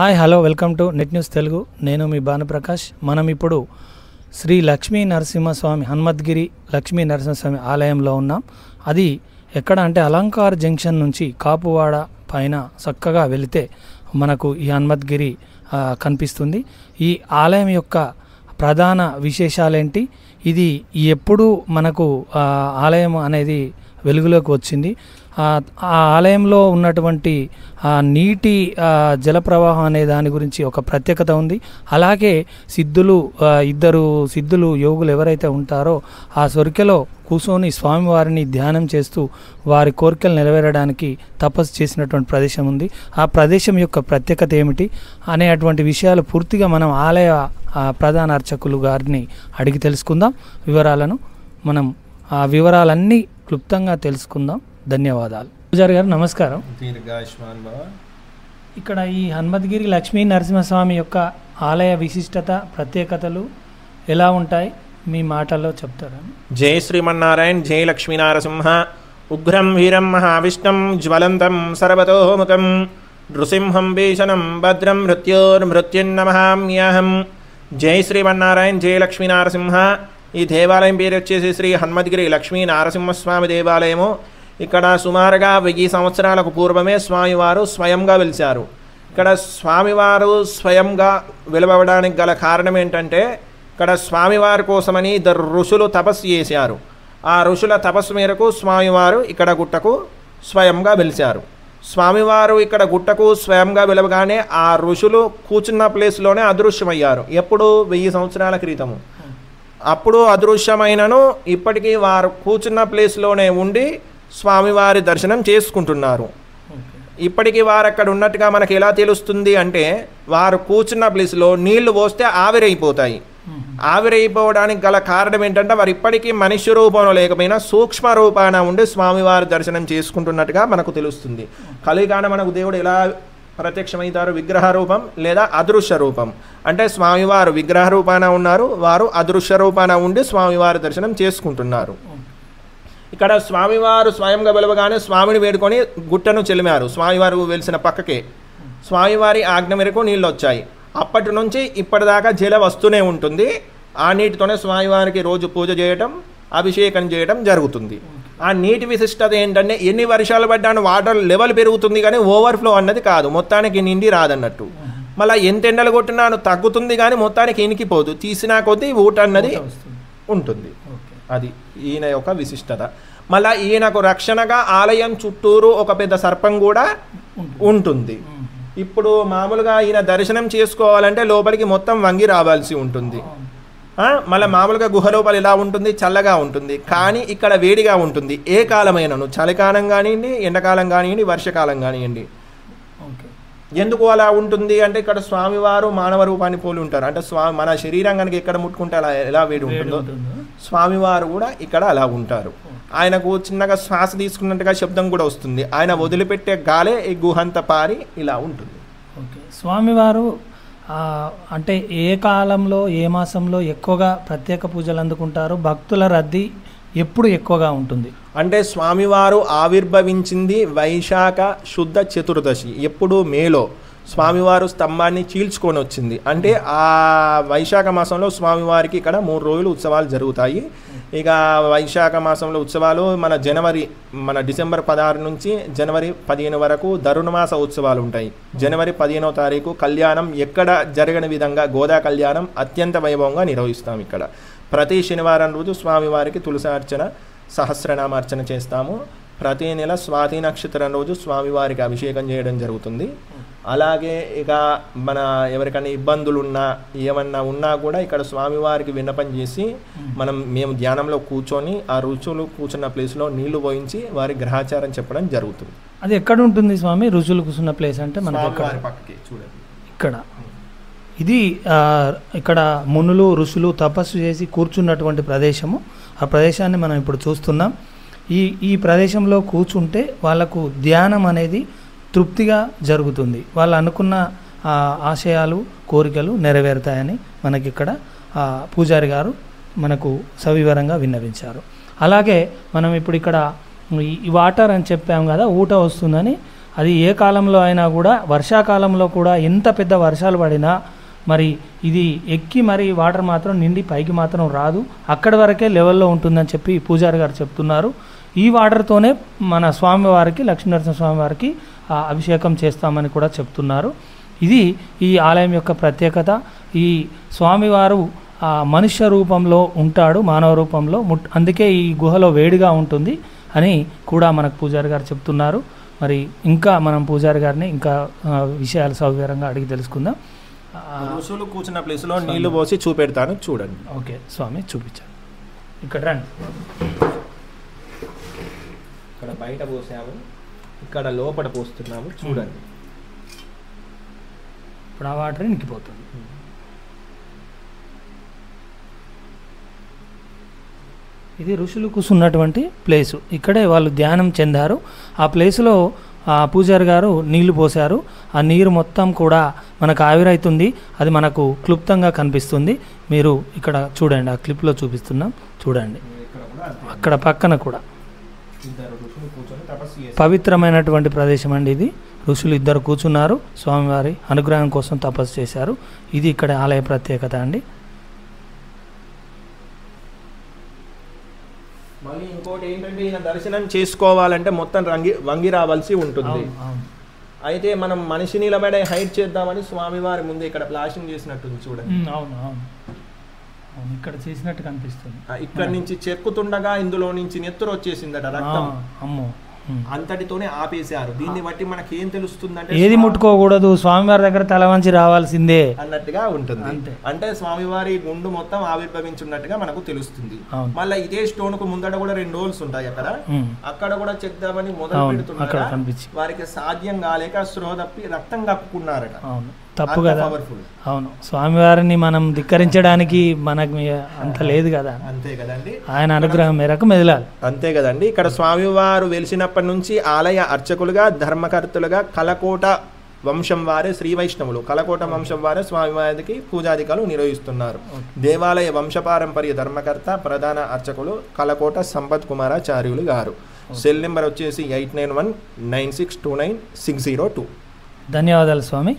Hi hello welcome to net news Telugu. నేను మీ భానుప్రకాష్. మనం ఇప్పుడు శ్రీ లక్ష్మీ నరసింహస్వామి హనుమద్గిరి లక్ష్మీ నరసింహస్వామి ఆలయంలో ఉన్నాం. అది ఎక్కడ అంటే అలంకార్ జంక్షన్ నుంచి కాపువాడ పైన చక్కగా వెళితే మనకు ఈ హనుమద్గిరి కనిపిస్తుంది. ఈ ఆలయం యొక్క ప్రధాన విశేషాలేంటి, ఇది ఎప్పుడు మనకు ఆలయం అనేది వెలుగులోకి వచ్చింది, ఆ ఆలయంలో ఉన్నటువంటి నీటి జలప్రవాహం అనే దాని గురించి ఒక ప్రత్యేకత ఉంది. అలాగే ఇద్దరు సిద్ధులు యోగులు ఎవరైతే ఉంటారో ఆ సొరికెలో కూర్చొని స్వామివారిని ధ్యానం చేస్తూ వారి కోరికలు నెరవేరడానికి తపస్సు చేసినటువంటి ప్రదేశం ఉంది. ఆ ప్రదేశం యొక్క ప్రత్యేకత ఏమిటి అనేటువంటి విషయాలు పూర్తిగా మనం ఆలయ ప్రధాన అర్చకులు గారిని అడిగి తెలుసుకుందాం. మనం ఆ వివరాలన్నీ క్లుప్తంగా తెలుసుకుందాం. ధన్యవాదాలు. పూజారి గారు నమస్కారం. ఇక్కడ ఈ హనుమద్గిరి లక్ష్మీ నరసింహస్వామి యొక్క ఆలయ విశిష్టత ప్రత్యేకతలు ఎలా ఉంటాయి మీ మాటల్లో చెప్తారా? జై శ్రీమన్నారాయణ. జై లక్ష్మీ నరసింహ. ఉగ్రం వీరం మహావిష్ణం జ్వలంతం సర్వతోముఖం నృసింహం భీషణం భద్రం మృత్యుర్మృత్యున్నమహామ్యహం. జై శ్రీమన్నారాయణ. జై లక్ష్మీ నరసింహ. ఈ దేవాలయం పేరు వచ్చేసి శ్రీ హనుమద్గిరి లక్ష్మీ నరసింహస్వామి దేవాలయము. ఇక్కడ సుమారుగా 1000 సంవత్సరాలకు పూర్వమే స్వామివారు స్వయంగా వెలిశారు. ఇక్కడ స్వామివారు స్వయంగా వెలువడానికి గల కారణం ఏంటంటే, ఇక్కడ స్వామివారి కోసమని 2 ఋషులు తపస్సు చేశారు. ఆ ఋషుల తపస్సు మేరకు స్వామివారు ఇక్కడ గుట్టకు స్వయంగా వెలిశారు. స్వామివారు ఇక్కడ గుట్టకు స్వయంగా వెలవగానే ఆ ఋషులు కూర్చున్న ప్లేస్లోనే అదృశ్యమయ్యారు. ఎప్పుడు 1000 సంవత్సరాల క్రితము. అప్పుడు అదృశ్యమైనను ఇప్పటికీ వారు కూర్చున్న ప్లేస్లోనే ఉండి స్వామివారి దర్శనం చేసుకుంటున్నారు. ఇప్పటికీ వారు అక్కడ ఉన్నట్టుగా మనకి ఎలా తెలుస్తుంది అంటే, వారు కూర్చున్న ప్లేస్లో నీళ్లు పోస్తే ఆవిరైపోతాయి. ఆవిరైపోవడానికి గల కారణం ఏంటంటే, వారు ఇప్పటికీ మనుష్య రూపంలో లేకపోయినా సూక్ష్మ రూపాన ఉండి స్వామివారి దర్శనం చేసుకుంటున్నట్టుగా మనకు తెలుస్తుంది. కలిగాన మనకు దేవుడు ఎలా ప్రత్యక్షమవుతారు? విగ్రహ రూపం లేదా అదృశ్య రూపం. అంటే స్వామివారు విగ్రహ రూపాన ఉన్నారు, వారు అదృశ్య రూపాన ఉండి స్వామివారి దర్శనం చేసుకుంటున్నారు. ఇక్కడ స్వామివారు స్వయంగా వెలవగానే స్వామిని వేడుకొని గుట్టను చెలిమారు. స్వామివారు వెలిసిన పక్కకే స్వామివారి ఆజ్ఞ మేరకు నీళ్ళు వచ్చాయి. అప్పటి నుంచి ఇప్పటిదాకా జల వస్తూనే ఉంటుంది. ఆ నీటితోనే స్వామివారికి రోజు పూజ చేయటం, అభిషేకం చేయడం జరుగుతుంది. ఆ నీటి విశిష్టత ఏంటంటే, ఎన్ని వర్షాలు పడ్డాను వాటర్ లెవెల్ పెరుగుతుంది కానీ ఓవర్ఫ్లో అన్నది కాదు, మొత్తానికి నిండి రాదన్నట్టు. మళ్ళీ ఎంత ఎండలు కొట్టినాను తగ్గుతుంది కానీ మొత్తానికి ఇనికిపోదు, తీసినా కొద్దీ ఊట అన్నది ఉంటుంది. అది ఈయన యొక్క విశిష్టత. మళ్ళీ ఈయనకు రక్షణగా ఆలయం చుట్టూరు ఒక పెద్ద సర్పం కూడా ఉంటుంది. ఇప్పుడు మామూలుగా ఈయన దర్శనం చేసుకోవాలంటే లోపలికి మొత్తం వంగి రావాల్సి ఉంటుంది. మళ్ళీ మామూలుగా గుహ లోపల ఇలా ఉంటుంది, చల్లగా ఉంటుంది. కానీ ఇక్కడ వేడిగా ఉంటుంది. ఏ కాలమైనను, చలికాలం కానివ్వండి, ఎండాకాలం కానివ్వండి, వర్షకాలం కానివ్వండి. ఎందుకు అలా ఉంటుంది అంటే, ఇక్కడ స్వామివారు మానవ రూపాన్ని పోలి ఉంటారు. అంటే మన శరీరంగానికి ఎక్కడ ముట్టుకుంటే అలా ఎలా వేడి ఉంటుందో స్వామివారు కూడా ఇక్కడ అలా ఉంటారు. ఆయనకు చిన్నగా శ్వాస తీసుకున్నట్టుగా శబ్దం కూడా వస్తుంది. ఆయన వదిలిపెట్టే గాలే ఈ గుహంత పారి ఇలా ఉంటుంది. స్వామివారు అంటే ఏ కాలంలో ఏ మాసంలో ఎక్కువగా ప్రత్యేక పూజలు అందుకుంటారు? భక్తుల రద్దీ ఎప్పుడు ఎక్కువగా ఉంటుంది? అంటే స్వామివారు ఆవిర్భవించింది వైశాఖ శుద్ధ చతుర్దశి. ఎప్పుడు మేలో స్వామివారు స్తంభాన్ని చీల్చుకొని వచ్చింది. అంటే ఆ వైశాఖ మాసంలో స్వామివారికి ఇక్కడ 3 రోజులు ఉత్సవాలు జరుగుతాయి. ఇక వైశాఖ మాసంలో ఉత్సవాలు మన డిసెంబర్ 16 నుంచి జనవరి 15 వరకు ధరుణమాస ఉత్సవాలు ఉంటాయి. జనవరి 15వ తారీఖు కళ్యాణం ఎక్కడ జరగని విధంగా గోదా కళ్యాణం అత్యంత వైభవంగా నిర్వహిస్తాం. ఇక్కడ ప్రతి శనివారం రోజు స్వామివారికి తులసార్చన, సహస్రనామార్చన చేస్తాము. ప్రతి నెల స్వాతి నక్షత్రం రోజు స్వామివారికి అభిషేకం చేయడం జరుగుతుంది. అలాగే ఇక ఎవరికైనా ఇబ్బందులు ఉన్నా ఏమన్నా ఉన్నా కూడా ఇక్కడ స్వామివారికి విన్నపం చేసి మేము ధ్యానంలో కూర్చొని ఆ రుచులు కూర్చున్న ప్లేస్లో నీళ్లు పోయించి వారి గ్రహాచారం చెప్పడం జరుగుతుంది. అది ఎక్కడ ఉంటుంది స్వామి? రుచులు కూర్చున్న ప్లేస్ అంటే మన పక్కకి చూడండి. ఇక్కడ ఇది ఇక్కడ మునులు ఋషులు తపస్సు చేసి కూర్చున్నటువంటి ప్రదేశము. ఆ ప్రదేశాన్ని మనం ఇప్పుడు చూస్తున్నాం. ఈ ప్రదేశంలో కూర్చుంటే వాళ్ళకు ధ్యానం అనేది తృప్తిగా జరుగుతుంది. వాళ్ళు అనుకున్న ఆశయాలు, కోరికలు నెరవేరుతాయని మనకి ఇక్కడ పూజారి గారు మనకు సవివరంగా విన్నవించారు. అలాగే మనం ఇప్పుడు ఇక్కడ ఈ వాటర్ అని చెప్పాము కదా, ఊట వస్తుందని అది ఏ కాలంలో అయినా కూడా వర్షాకాలంలో కూడా ఎంత పెద్ద వర్షాలు పడినా మరి ఇది ఎక్కి మరి వాటర్ మాత్రం నిండి పైకి మాత్రం రాదు, అక్కడి వరకే లెవెల్లో ఉంటుందని చెప్పి పూజారి గారు చెప్తున్నారు. ఈ వాటర్తోనే మన స్వామివారికి లక్ష్మీనరసింహ స్వామివారికి అభిషేకం చేస్తామని కూడా చెప్తున్నారు. ఇది ఈ ఆలయం యొక్క ప్రత్యేకత. ఈ స్వామివారు మనుష్య రూపంలో ఉంటాడు, మానవ రూపంలో, అందుకే ఈ గుహలో వేడిగా ఉంటుంది అని కూడా మనకు పూజారి గారు చెప్తున్నారు. మరి ఇంకా మనం పూజారి గారిని ఇంకా విషయాలు సౌకర్యంగా అడిగి తెలుసుకుందాం. ఋషులు కూర్చున్న ప్లేస్లో నీళ్లు పోసి చూపెడతాను, చూడండి. ఓకే స్వామి, చూపించాను. ఇక్కడ రండి. ఇక్కడ బయట పోసాము, ఇక్కడ లోపల పోస్తున్నాము, చూడండి. ఇప్పుడు ఆ వాటర్ ఇంకిపోతుంది. ఇది ఋషులు కూర్చున్నటువంటి ప్లేసు. ఇక్కడే వాళ్ళు ధ్యానం చెందారు. ఆ ప్లేసులో పూజారి గారు నీళ్లు పోశారు. ఆ నీరు మొత్తం కూడా మనకు ఆవిరైతుంది. అది మనకు క్లుప్తంగా కనిపిస్తుంది. మీరు ఇక్కడ చూడండి, ఆ క్లిప్లో చూపిస్తున్నాం, చూడండి. అక్కడ పక్కన కూడా పవిత్రమైనటువంటి ప్రదేశం అండి ఇది. ఋషులు ఇద్దరు కూర్చున్నారు, స్వామివారి అనుగ్రహం కోసం తపస్సు చేశారు. ఇది ఇక్కడ ఆలయ ప్రత్యేకత అండి. మళ్ళీ ఇంకోటి ఏంటంటే, ఈయన దర్శనం చేసుకోవాలంటే మొత్తం వంగి రావాల్సి ఉంటుంది. అయితే మనం మనిషి నిలబడే హైట్ చేద్దామని స్వామివారి ముందు ఇక్కడ ప్లాస్టింగ్ చేసినట్టుంది, చూడండి. అవును అవును, ఇక్కడ చేసినట్టు కనిపిస్తుంది. ఇక్కడ నుంచి చెక్కుతుండగా ఇందులో నుంచి నెత్తురు వచ్చేసిందట, రక్తం. అమ్మో, అంతటితోనే ఆపేశారు. దీన్ని బట్టి మనకి ఏం తెలుస్తుందంటే, ఏది ముట్టుకోకూడదు, స్వామివారి దగ్గర తల వంచి రావాల్సిందే అన్నట్టుగా ఉంటుంది. అంటే స్వామివారి గుండు మొత్తం ఆవిర్భవించున్నట్టుగా మనకు తెలుస్తుంది. మళ్ళీ ఇదే స్టోన్ కు ముందట కూడా 2 హోల్స్ ఉంటాయి అక్కడ కూడా చెక్దామని మొదలు పెడుతున్నారు. వారికి సాధ్యం కాలేక స్పృహ తప్పి రక్తం కప్పుకున్నారట. తప్పు కదా. అవును, స్వామివారిని మనం ధిక్కరించడానికి మనకు అంత లేదు కదా. అంతే కదండి, ఆయన అనుగ్రహం మేరకు మెదలాలి. అంతే కదండి. ఇక్కడ స్వామివారు వెలిసినప్పటి నుంచి ఆలయ అర్చకులుగా, ధర్మకర్తలుగా కలకోట వంశం వారే, శ్రీ వైష్ణవులు కలకోట వంశం వారే స్వామివారికి పూజాధికారులు నిర్వహిస్తున్నారు. దేవాలయ వంశపారంపర్య ధర్మకర్త ప్రధాన అర్చకులు కలకోట సంపత్ కుమారాచార్యులు గారు. సెల్ నెంబర్ వచ్చేసి 8919629602. ధన్యవాదాలు స్వామి.